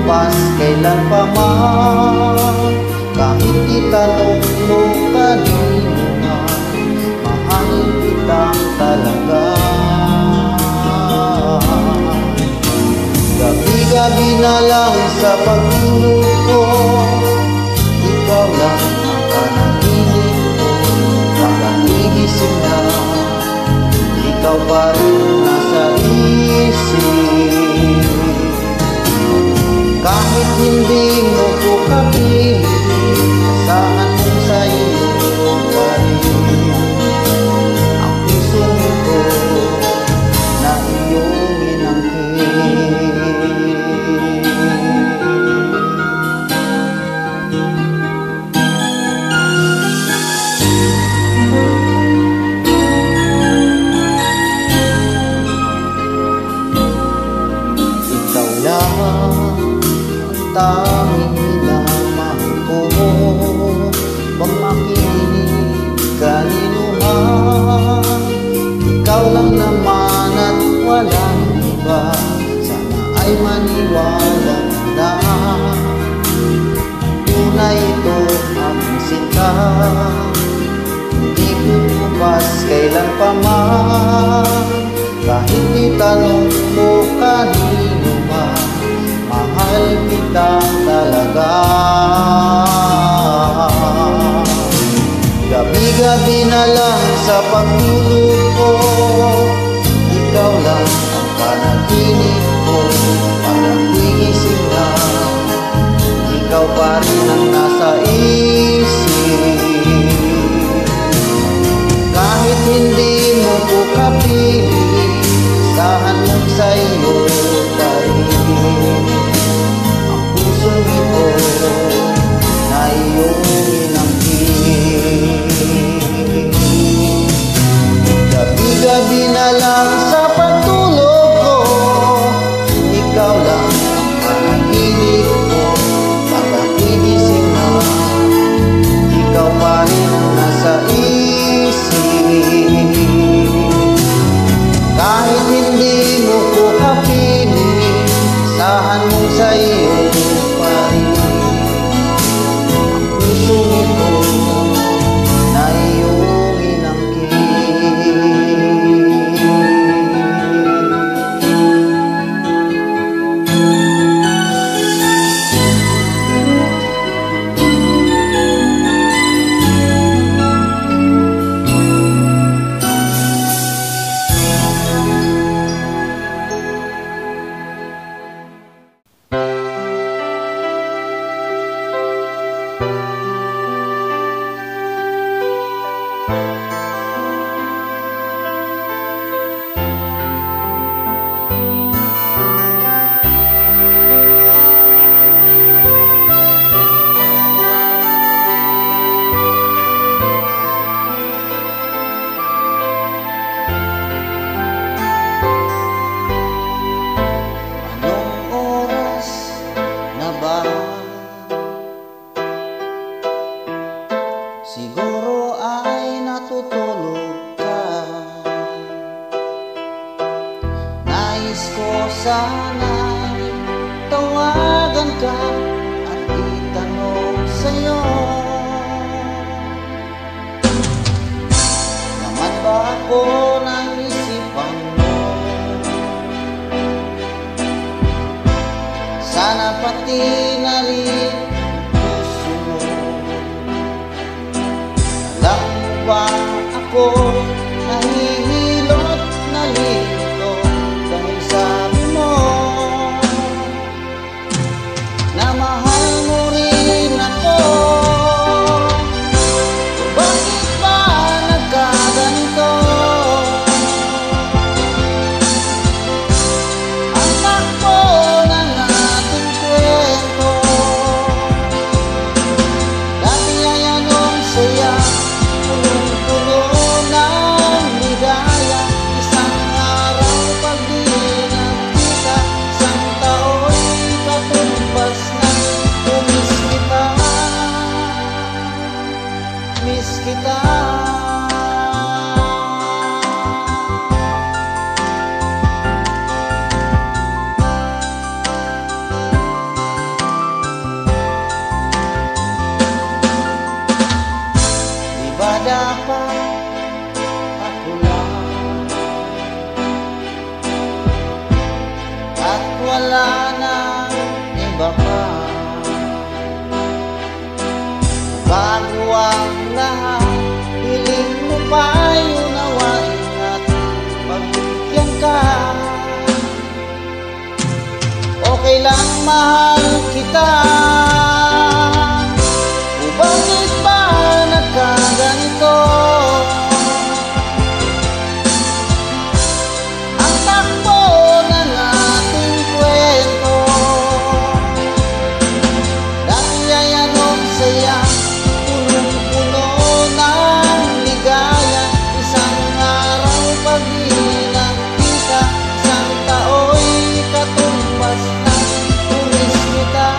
lulupas kailan pa man. Kahit itanong mo kanino na, mahal kitang talaga. Gabi-gabi na lang sa pagtulog ko, ikaw lang ang panaginip ko. Pagkagigising na, ikaw pa rin nasa isip. Kahit hindi mo ko kapiling, asahan mo sa iyo pa rin ang pusong ito na iyong inangkin. Ikaw lang tanging hinamahal ko, pamakinig kanino man. Ikaw lang naman at walang iba, sana ay maniwala na. Tunay ito aking sinta, hindi lulupas kailan pa man. Kahit itanong mo kanino man, mahal kita talaga. Gabi-gabi na lang sa pagtulog ko, ikaw lang ang panaginip ko. Pag ako'y gising na, ikaw pa rin ang nasa isip. Kahit hindi mo ko kapiling, asahan mo sa iyo pa rin ang pusong ito na iyong inangkin. Gabi-gabi na lang sa pagtulog ko, ikaw lang ang panaginip ko. Pag ako'y gising na, ikaw pa rin ang nasa isip. Kahit hindi mo ko kapiling, asahan mo sa iyo pa rin ang pusong ito na iyong inangkin. Siguro ay natutulog ka. Nais ko sana'y tawagan ka at itanong sa'yo, naman ba ako ng isipan mo? Sana pati na rin puso mo. Alam mo ba ako nahihilot na lito dahil sabi mo na mahal mo rin ako. Bakit ba nagkaganito? Ang takbo ng ating kwento, dati ay anong saya, punong-puno ng ligaya. Isang araw pag di nagkita, isang tao'y katumbas na. Miss kita. dapat ako lang, at wala nang iba pa. Bago ang lahat, hiling mo pa'y unawain at pagbigyan ka. Okay lang mahal kita, o bakit ba nagkaganito? Ang takbo ng ating kwento, dati ay anong saya, punong-puno ng ligaya. Isang araw pag-ilang kita, isang tao'y katumbas na umis kita.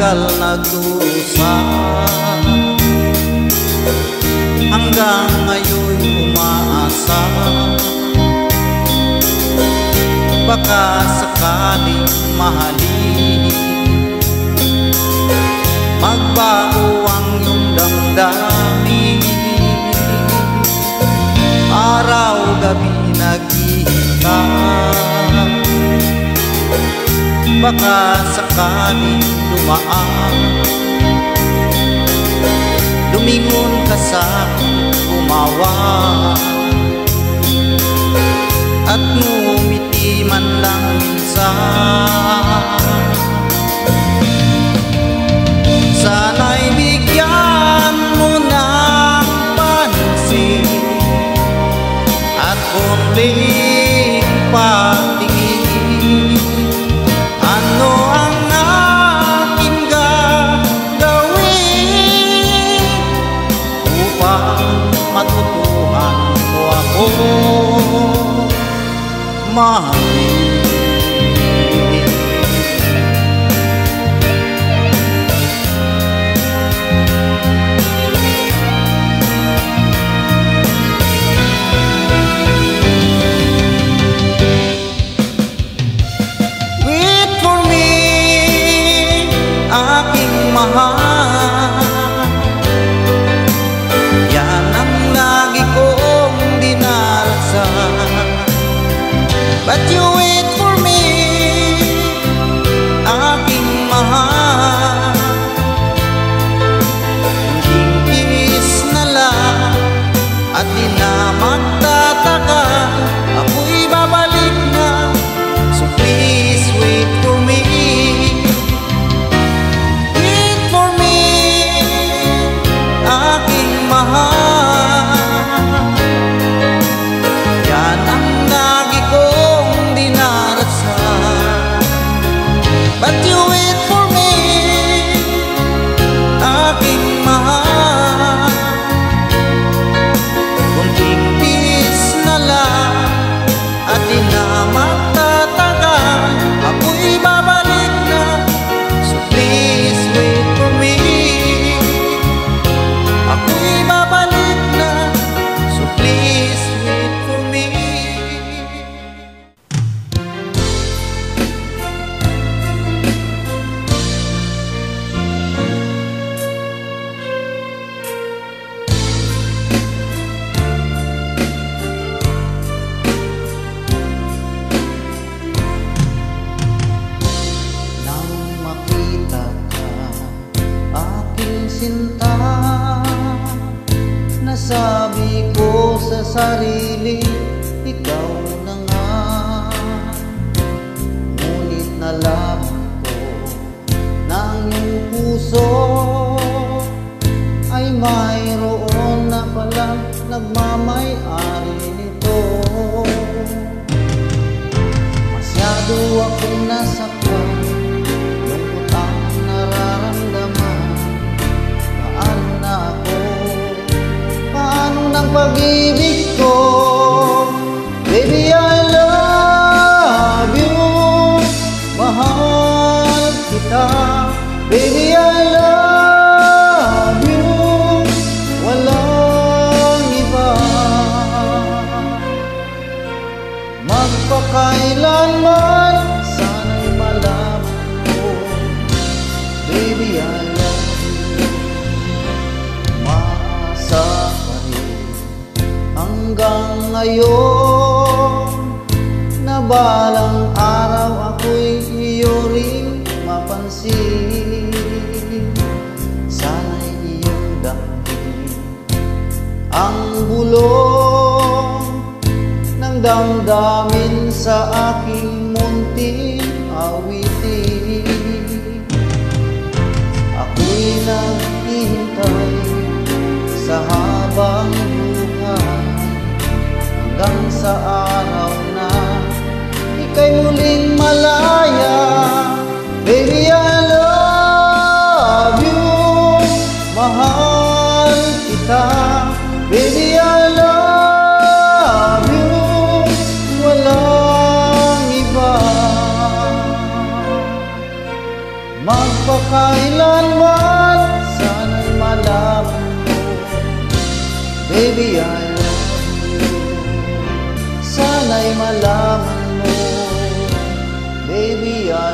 matagal nagdusa, hanggang ngayon umaasa, baka sakaling mahalin, magbago ang iyong damdamin. Araw-gabi naghihintay, baka sakaling dumaan, lumingon ka sa gumawa, at ngumiti man lang minsan. Sana'y bigyan mo ng pansin at konting patingin. Ano ang aking gagawin upang matutuhan mo ako mahalin? Yan ang lagi kong dinarasaan, but you wait for me, aking mahal. Hingkis na lang at di na magtataka, ako'y babalik na, so please wait for me. Yan ang lagi kong dinarasaan, but you wait for me, aking mahal. Kunting peace na lang at di na magtataka, ako'y babalik na, so please wait for me. Ako'y babalik na, so please wait for me. Nang makita ka, aking sinta, nasabi ko sa sarili, ikaw na nga. Ngunit nalaman ko na ang iyong puso ay mayroon na palang nagmamay-ari nito. Masyado akong nasaktan, lungkot ang nararamdaman. Paano na ako? Paano ng pag-ibig ko? Baby, I love you, mahal kita. Baby, I love you, walang iba. Magpakailanman, sana'y malaman mo, baby, I love you. Maasa pa rin hanggang ngayon, na balang araw ako'y iyo ring mapansin. Sana'y iyong damdamin ang bulong ng damdamin sa aking munting awitin. Ako'y naghihintay sa habang buhay, hanggang sa araw na ika'y muling malaya. Baby, I love you, mahal kita. Baby, I love you, walang iba. Baby, I love you. Sana'y malaman mo, baby, I